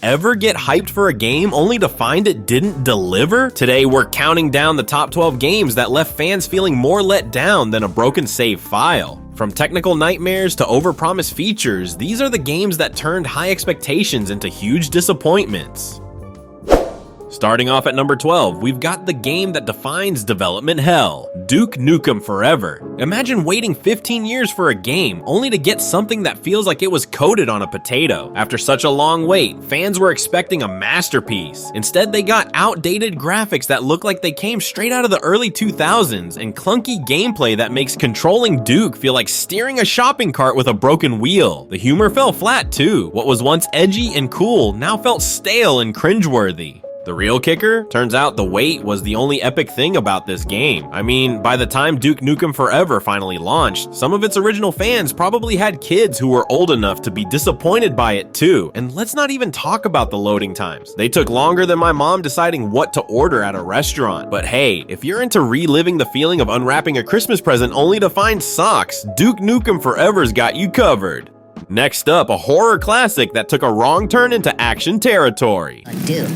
ever get hyped for a game only to find it didn't deliver? Today, we're counting down the top 12 games that left fans feeling more let down than a broken save file. From technical nightmares to overpromised features, these are the games that turned high expectations into huge disappointments. Starting off at number 12, we've got the game that defines development hell, Duke Nukem Forever. Imagine waiting 15 years for a game, only to get something that feels like it was coded on a potato. After such a long wait, fans were expecting a masterpiece. Instead, they got outdated graphics that look like they came straight out of the early 2000s, and clunky gameplay that makes controlling Duke feel like steering a shopping cart with a broken wheel. The humor fell flat too. What was once edgy and cool now felt stale and cringeworthy. The real kicker? Turns out the wait was the only epic thing about this game. I mean, by the time Duke Nukem Forever finally launched, some of its original fans probably had kids who were old enough to be disappointed by it too. And let's not even talk about the loading times. They took longer than my mom deciding what to order at a restaurant. But hey, if you're into reliving the feeling of unwrapping a Christmas present only to find socks, Duke Nukem Forever's got you covered. Next up, a horror classic that took a wrong turn into action territory. Duke.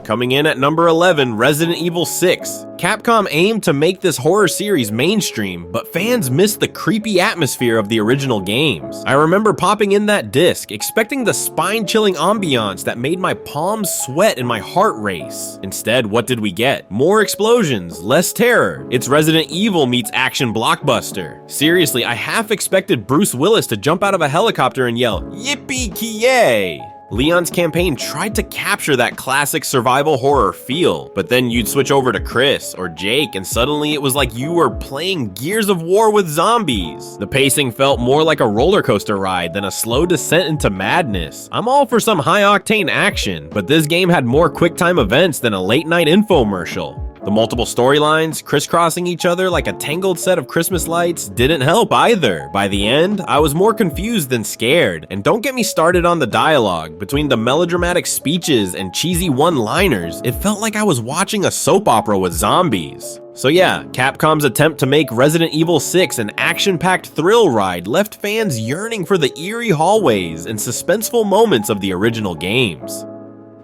Coming in at number 11, Resident Evil 6. Capcom aimed to make this horror series mainstream, but fans missed the creepy atmosphere of the original games. I remember popping in that disc, expecting the spine-chilling ambiance that made my palms sweat and my heart race. Instead, what did we get? More explosions, less terror. It's Resident Evil meets action blockbuster. Seriously, I half expected Bruce Willis to jump out of a helicopter and yell, "Yippee-ki-yay!" Leon's campaign tried to capture that classic survival horror feel, but then you'd switch over to Chris or Jake and suddenly it was like you were playing Gears of War with zombies. The pacing felt more like a roller coaster ride than a slow descent into madness. I'm all for some high-octane action, but this game had more quick-time events than a late-night infomercial. The multiple storylines, crisscrossing each other like a tangled set of Christmas lights, didn't help either. By the end, I was more confused than scared. And don't get me started on the dialogue. Between the melodramatic speeches and cheesy one-liners, it felt like I was watching a soap opera with zombies. So yeah, Capcom's attempt to make Resident Evil 6 an action-packed thrill ride left fans yearning for the eerie hallways and suspenseful moments of the original games.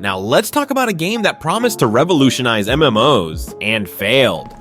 Now let's talk about a game that promised to revolutionize MMOs and failed.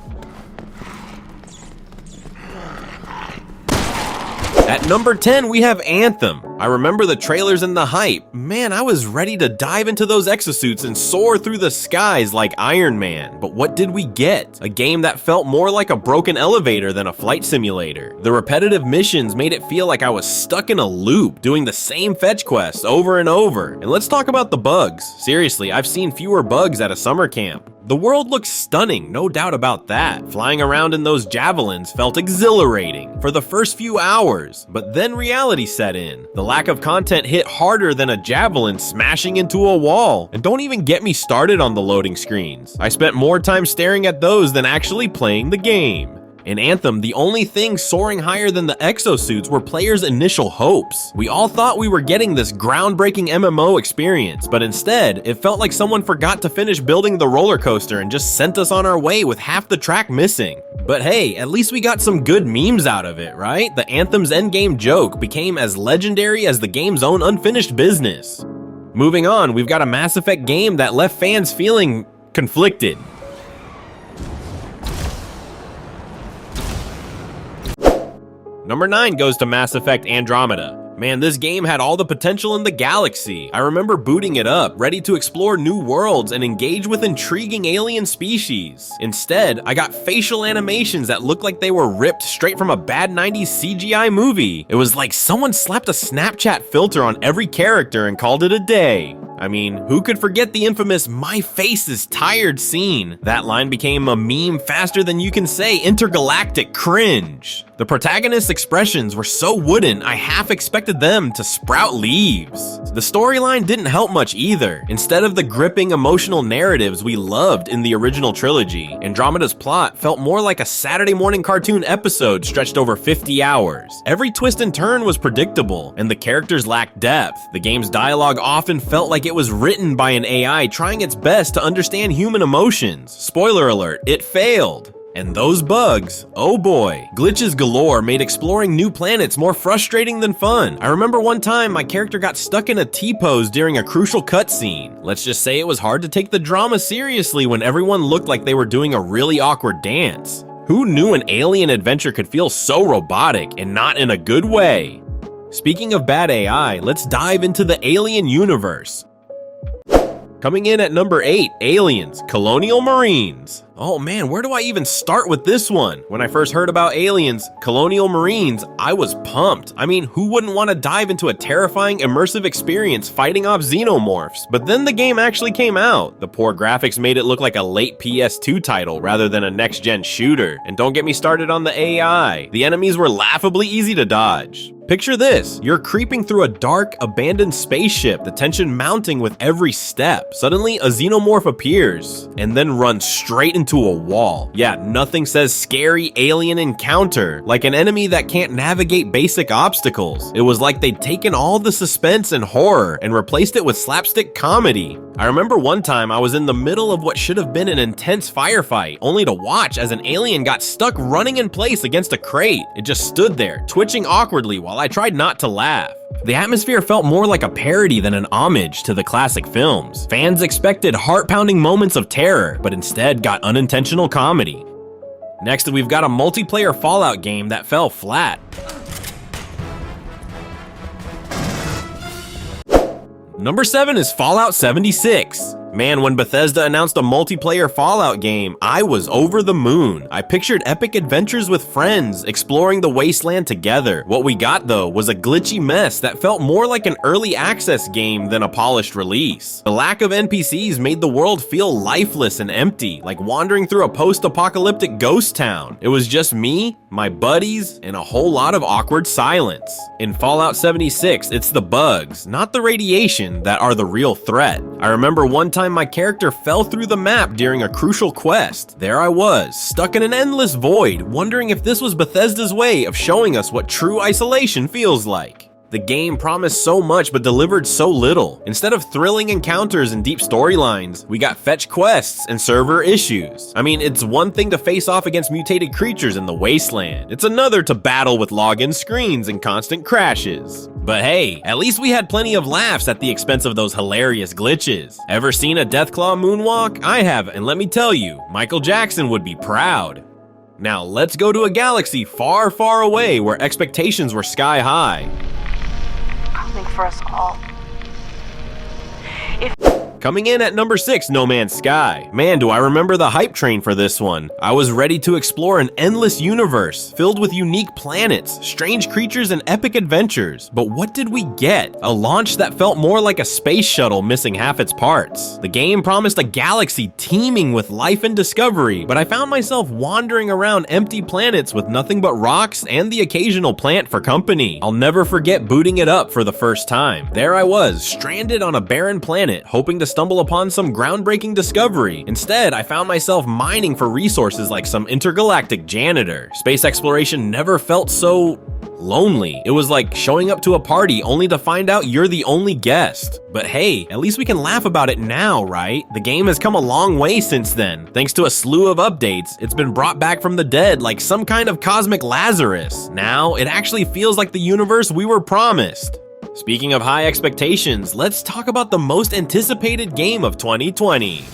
At number 10, we have Anthem. I remember the trailers and the hype. Man, I was ready to dive into those exosuits and soar through the skies like Iron Man. But what did we get? A game that felt more like a broken elevator than a flight simulator. The repetitive missions made it feel like I was stuck in a loop, doing the same fetch quests over and over. And let's talk about the bugs. Seriously, I've seen fewer bugs at a summer camp. The world looks stunning, no doubt about that. Flying around in those javelins felt exhilarating for the first few hours, but then reality set in. The lack of content hit harder than a javelin smashing into a wall. And don't even get me started on the loading screens. I spent more time staring at those than actually playing the game. In Anthem, the only thing soaring higher than the exosuits were players' initial hopes. We all thought we were getting this groundbreaking MMO experience, but instead, it felt like someone forgot to finish building the roller coaster and just sent us on our way with half the track missing. But hey, at least we got some good memes out of it, right? The Anthem's endgame joke became as legendary as the game's own unfinished business. Moving on, we've got a Mass Effect game that left fans feeling conflicted. Number 9 goes to Mass Effect Andromeda. Man, this game had all the potential in the galaxy. I remember booting it up, ready to explore new worlds and engage with intriguing alien species. Instead, I got facial animations that looked like they were ripped straight from a bad 90s CGI movie. It was like someone slapped a Snapchat filter on every character and called it a day. I mean, who could forget the infamous "my face is tired" scene? That line became a meme faster than you can say intergalactic cringe. The protagonist's expressions were so wooden, I half expected them to sprout leaves. The storyline didn't help much either. Instead of the gripping emotional narratives we loved in the original trilogy, Andromeda's plot felt more like a Saturday morning cartoon episode stretched over 50 hours. Every twist and turn was predictable, and the characters lacked depth. The game's dialogue often felt like it was written by an AI trying its best to understand human emotions. Spoiler alert, it failed. And those bugs, oh boy. Glitches galore made exploring new planets more frustrating than fun. I remember one time my character got stuck in a T-pose during a crucial cutscene. Let's just say it was hard to take the drama seriously when everyone looked like they were doing a really awkward dance. Who knew an alien adventure could feel so robotic and not in a good way? Speaking of bad AI, let's dive into the alien universe. Coming in at number 8, Aliens, Colonial Marines. Oh man, where do I even start with this one? When I first heard about Aliens, Colonial Marines, I was pumped. I mean, who wouldn't want to dive into a terrifying, immersive experience fighting off xenomorphs? But then the game actually came out. The poor graphics made it look like a late PS2 title rather than a next-gen shooter. And don't get me started on the AI. The enemies were laughably easy to dodge. Picture this, you're creeping through a dark, abandoned spaceship, the tension mounting with every step. Suddenly, a xenomorph appears, and then runs straight into a wall. Yeah, nothing says scary alien encounter, like an enemy that can't navigate basic obstacles. It was like they'd taken all the suspense and horror and replaced it with slapstick comedy. I remember one time I was in the middle of what should have been an intense firefight, only to watch as an alien got stuck running in place against a crate. It just stood there, twitching awkwardly while I tried not to laugh. The atmosphere felt more like a parody than an homage to the classic films. Fans expected heart-pounding moments of terror, but instead got unintentional comedy. Next, we've got a multiplayer Fallout game that fell flat. Number 7 is Fallout 76. Man, when Bethesda announced a multiplayer Fallout game, I was over the moon. I pictured epic adventures with friends, exploring the wasteland together. What we got, though, was a glitchy mess that felt more like an early access game than a polished release. The lack of NPCs made the world feel lifeless and empty, like wandering through a post-apocalyptic ghost town. It was just me, my buddies, and a whole lot of awkward silence. In Fallout 76, it's the bugs, not the radiation, that are the real threat. I remember one time my character fell through the map during a crucial quest. There I was, stuck in an endless void, wondering if this was Bethesda's way of showing us what true isolation feels like. The game promised so much but delivered so little. Instead of thrilling encounters and deep storylines, we got fetch quests and server issues. I mean, it's one thing to face off against mutated creatures in the wasteland. It's another to battle with login screens and constant crashes. But hey, at least we had plenty of laughs at the expense of those hilarious glitches. Ever seen a Deathclaw moonwalk? I have, and let me tell you, Michael Jackson would be proud. Now let's go to a galaxy far, far away where expectations were sky high. For us all. Coming in at number 6, No Man's Sky. Man, do I remember the hype train for this one. I was ready to explore an endless universe filled with unique planets, strange creatures, and epic adventures. But what did we get? A launch that felt more like a space shuttle missing half its parts. The game promised a galaxy teeming with life and discovery, but I found myself wandering around empty planets with nothing but rocks and the occasional plant for company. I'll never forget booting it up for the first time. There I was, stranded on a barren planet, hoping to stumble upon some groundbreaking discovery. Instead, I found myself mining for resources like some intergalactic janitor. Space exploration never felt so lonely. It was like showing up to a party only to find out you're the only guest. But hey, at least we can laugh about it now, right? The game has come a long way since then. Thanks to a slew of updates, it's been brought back from the dead like some kind of cosmic Lazarus. Now, it actually feels like the universe we were promised. Speaking of high expectations, let's talk about the most anticipated game of 2020.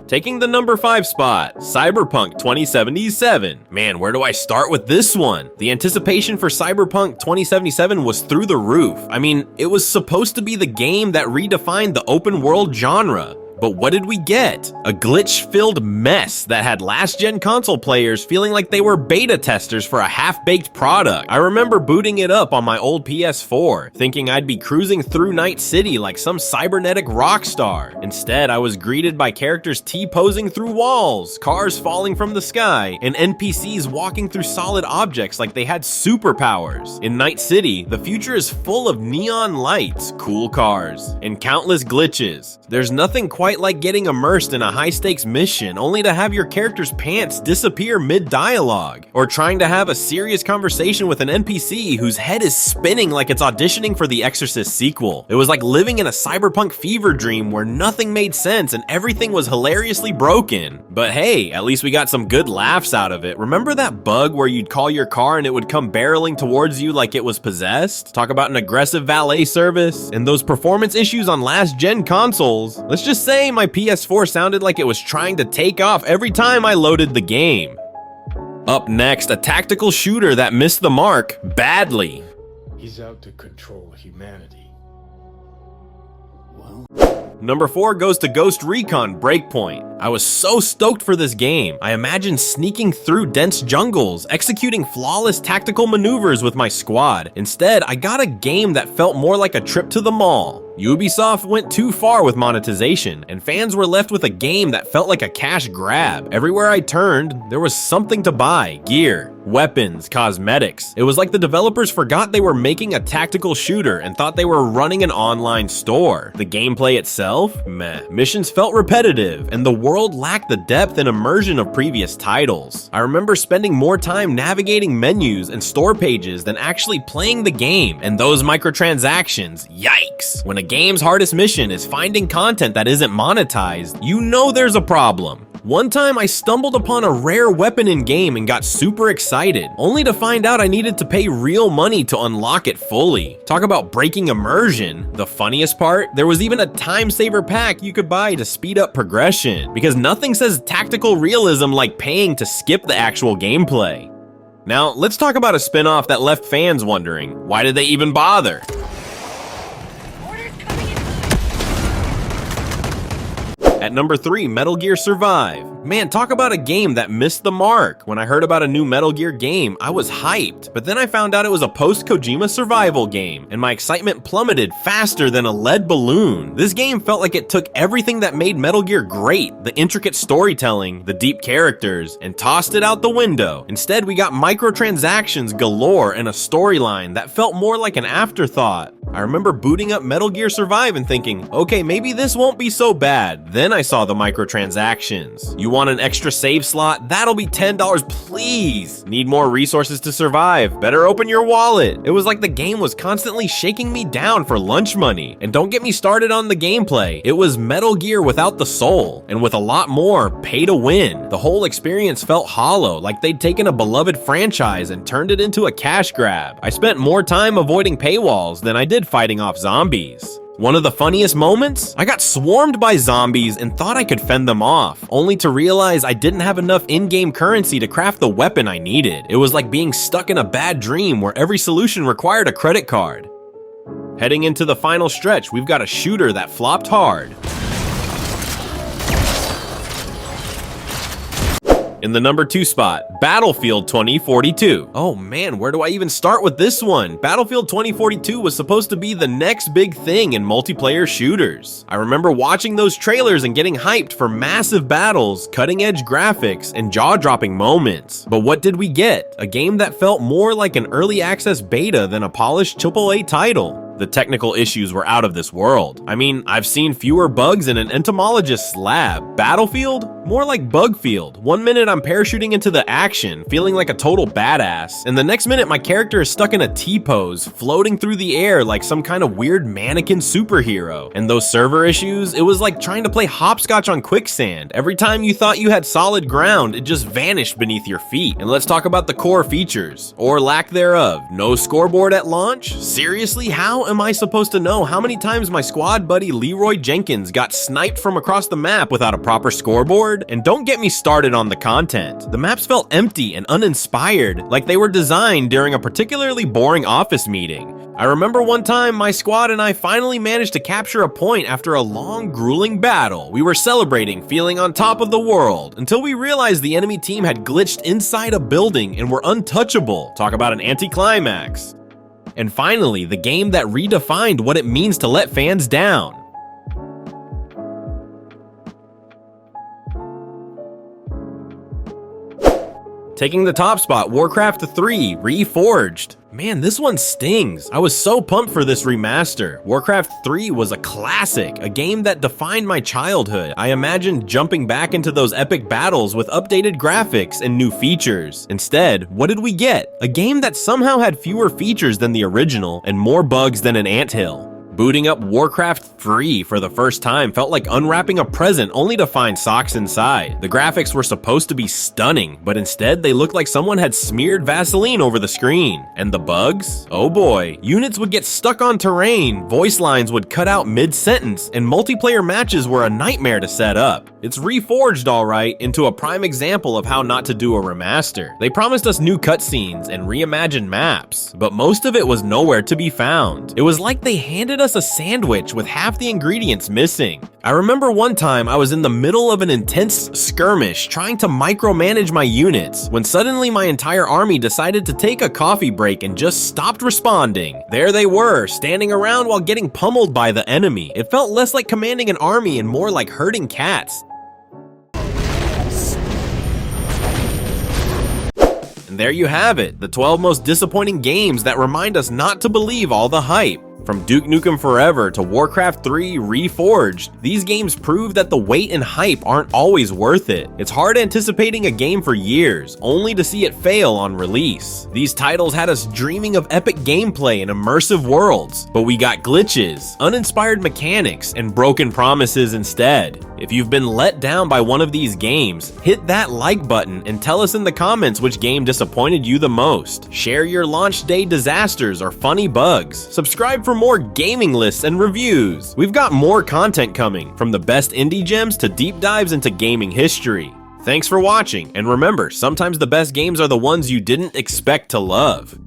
Taking the number 5 spot, Cyberpunk 2077. Man, where do I start with this one? The anticipation for Cyberpunk 2077 was through the roof. I mean, it was supposed to be the game that redefined the open world genre. But what did we get? A glitch-filled mess that had last-gen console players feeling like they were beta testers for a half-baked product. I remember booting it up on my old PS4, thinking I'd be cruising through Night City like some cybernetic rock star. Instead, I was greeted by characters T-posing through walls, cars falling from the sky, and NPCs walking through solid objects like they had superpowers. In Night City, the future is full of neon lights, cool cars, and countless glitches. There's nothing quite quite like getting immersed in a high-stakes mission only to have your character's pants disappear mid-dialogue, or trying to have a serious conversation with an NPC whose head is spinning like it's auditioning for the Exorcist sequel. It was like living in a cyberpunk fever dream where nothing made sense and everything was hilariously broken. But hey, at least we got some good laughs out of it. Remember that bug where you'd call your car and it would come barreling towards you like it was possessed? Talk about an aggressive valet service. And those performance issues on last-gen consoles. Let's just say my PS4 sounded like it was trying to take off every time I loaded the game. Up next, a tactical shooter that missed the mark badly. He's out to control humanity. Well, Number 4 goes to Ghost Recon Breakpoint. I was so stoked for this game. I imagined sneaking through dense jungles, executing flawless tactical maneuvers with my squad. Instead, I got a game that felt more like a trip to the mall. Ubisoft went too far with monetization, and fans were left with a game that felt like a cash grab. Everywhere I turned, there was something to buy: gear, weapons, cosmetics. It was like the developers forgot they were making a tactical shooter and thought they were running an online store. The gameplay itself? Meh. Missions felt repetitive, and the world lacked the depth and immersion of previous titles. I remember spending more time navigating menus and store pages than actually playing the game, and those microtransactions, yikes. When a game's hardest mission is finding content that isn't monetized, you know there's a problem. One time I stumbled upon a rare weapon in game and got super excited, only to find out I needed to pay real money to unlock it fully. Talk about breaking immersion. The funniest part, there was even a time saver pack you could buy to speed up progression, because nothing says tactical realism like paying to skip the actual gameplay. Now, let's talk about a spin-off that left fans wondering, why did they even bother? At number 3, Metal Gear Survive. Man, talk about a game that missed the mark. When I heard about a new Metal Gear game, I was hyped, but then I found out it was a post-Kojima survival game, and my excitement plummeted faster than a lead balloon. This game felt like it took everything that made Metal Gear great, the intricate storytelling, the deep characters, and tossed it out the window. Instead, we got microtransactions galore and a storyline that felt more like an afterthought. I remember booting up Metal Gear Survive and thinking, okay, maybe this won't be so bad. Then I saw the microtransactions. You want an extra save slot? That'll be $10, please. Need more resources to survive? Better open your wallet. It was like the game was constantly shaking me down for lunch money. And don't get me started on the gameplay. It was Metal Gear without the soul, and with a lot more pay to win. The whole experience felt hollow, like they'd taken a beloved franchise and turned it into a cash grab. I spent more time avoiding paywalls than I did fighting off zombies. One of the funniest moments? I got swarmed by zombies and thought I could fend them off, only to realize I didn't have enough in-game currency to craft the weapon I needed. It was like being stuck in a bad dream where every solution required a credit card. Heading into the final stretch, we've got a shooter that flopped hard. In the number 2 spot, Battlefield 2042. Oh man, where do I even start with this one? Battlefield 2042 was supposed to be the next big thing in multiplayer shooters. I remember watching those trailers and getting hyped for massive battles, cutting-edge graphics, and jaw-dropping moments. But what did we get? A game that felt more like an early access beta than a polished AAA title. The technical issues were out of this world. I mean, I've seen fewer bugs in an entomologist's lab. Battlefield? More like Bugfield. One minute I'm parachuting into the action, feeling like a total badass, and the next minute my character is stuck in a T-pose, floating through the air like some kind of weird mannequin superhero. And those server issues, it was like trying to play hopscotch on quicksand. Every time you thought you had solid ground, it just vanished beneath your feet. And let's talk about the core features, or lack thereof. No scoreboard at launch? Seriously, how am I supposed to know how many times my squad buddy Leroy Jenkins got sniped from across the map without a proper scoreboard? And don't get me started on the content. The maps felt empty and uninspired, like they were designed during a particularly boring office meeting. I remember one time my squad and I finally managed to capture a point after a long, grueling battle. We were celebrating, feeling on top of the world, until we realized the enemy team had glitched inside a building and were untouchable. Talk about an anticlimax. And finally, the game that redefined what it means to let fans down. Taking the top spot, Warcraft III Reforged. Man, this one stings. I was so pumped for this remaster. Warcraft 3 was a classic, a game that defined my childhood. I imagined jumping back into those epic battles with updated graphics and new features. Instead, what did we get? A game that somehow had fewer features than the original and more bugs than an anthill. Booting up Warcraft 3 for the first time felt like unwrapping a present only to find socks inside. The graphics were supposed to be stunning, but instead they looked like someone had smeared Vaseline over the screen. And the bugs? Oh boy. Units would get stuck on terrain, voice lines would cut out mid-sentence, and multiplayer matches were a nightmare to set up. It's reforged alright into a prime example of how not to do a remaster. They promised us new cutscenes and reimagined maps, but most of it was nowhere to be found. It was like they handed us a sandwich with half the ingredients missing. I remember one time I was in the middle of an intense skirmish trying to micromanage my units when suddenly my entire army decided to take a coffee break and just stopped responding. There they were, standing around while getting pummeled by the enemy. It felt less like commanding an army and more like herding cats. And there you have it, the 12 most disappointing games that remind us not to believe all the hype. From Duke Nukem Forever to Warcraft III Reforged, these games prove that the wait and hype aren't always worth it. It's hard anticipating a game for years, only to see it fail on release. These titles had us dreaming of epic gameplay and immersive worlds, but we got glitches, uninspired mechanics, and broken promises instead. If you've been let down by one of these games, hit that like button and tell us in the comments which game disappointed you the most. Share your launch day disasters or funny bugs. Subscribe for more gaming lists and reviews. We've got more content coming, from the best indie gems to deep dives into gaming history. Thanks for watching, and remember, sometimes the best games are the ones you didn't expect to love.